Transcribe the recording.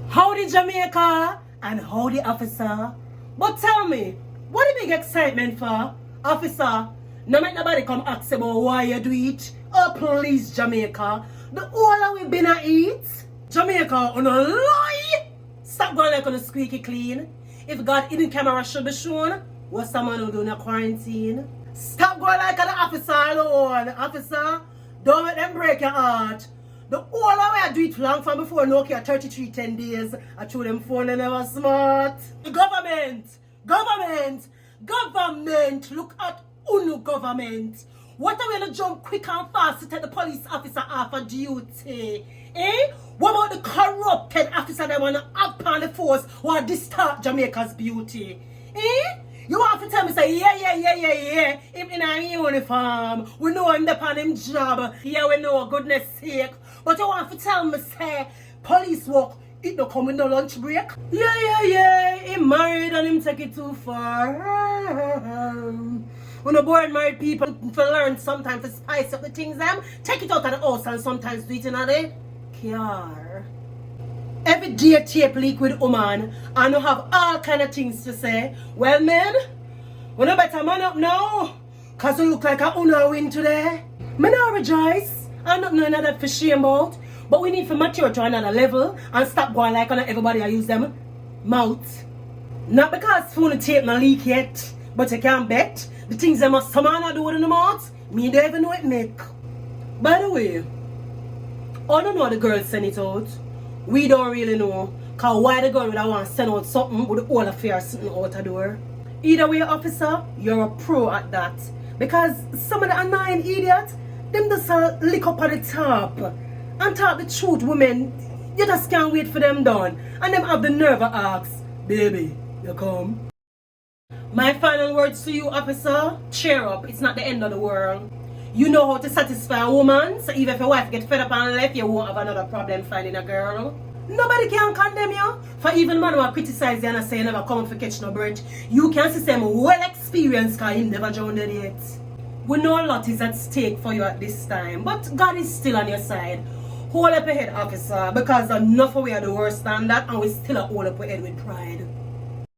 Howdy Jamaica and howdy officer. But tell me, what the big excitement for? Officer, no make nobody come ask about why you do it. Oh please Jamaica, the whole we been a eat. Jamaica on a lie. Stop going like on a squeaky clean. If God hidden camera should be shown, what's someone who doing a quarantine? Stop going like an officer alone. Officer, don't let them break your heart. The whole way I do it long from before Nokia 33 10 days. I threw them phone and never smart. The government, look at UNO government. What are we gonna jump quick and fast to take the police officer off of duty? Eh? What about the corrupted officer that wanna up on the force or distort Jamaica's beauty? Eh? You want to tell me say yeah. Him in a uniform. We know him upon him job. Yeah, we know goodness sake. But you want to tell me say police work it don't come in no lunch break? Yeah. He married and him take it too far. When the bored married people to learn sometimes to spice up the things them, take it out of the house and sometimes do it in a day. Car. Every day tape leak with woman and you have all kind of things to say. Well men, we no better man up now. Cause you look like a una win today. Me not rejoice. I'm not knowing that for shame about. But we need to mature to another level and stop going like on everybody I use them mouth. Not because phone tape no leak yet, but you can bet the things them must some man do in the mouth, me don't even know it make. By the way, I don't know the girls send it out. We don't really know. Cause why the girl would want to send out something with the whole affair sitting out the door. Either way, officer, you're a pro at that. Because some of the annoying idiots, them just lick up at the top. And talk the truth, women. You just can't wait for them done. And them have the nerve to ask, baby, you come. My final words to you, officer, cheer up. It's not the end of the world. You know how to satisfy a woman, so even if your wife get fed up and left, you won't have another problem finding a girl. Nobody can condemn you. For even man who criticize you and say you never come for catch no bridge, you can see them well experienced because he never drowned yet. We know a lot is at stake for you at this time, but God is still on your side. Hold up your head, officer, because enough of we are the worst than that and we still hold up your head with pride.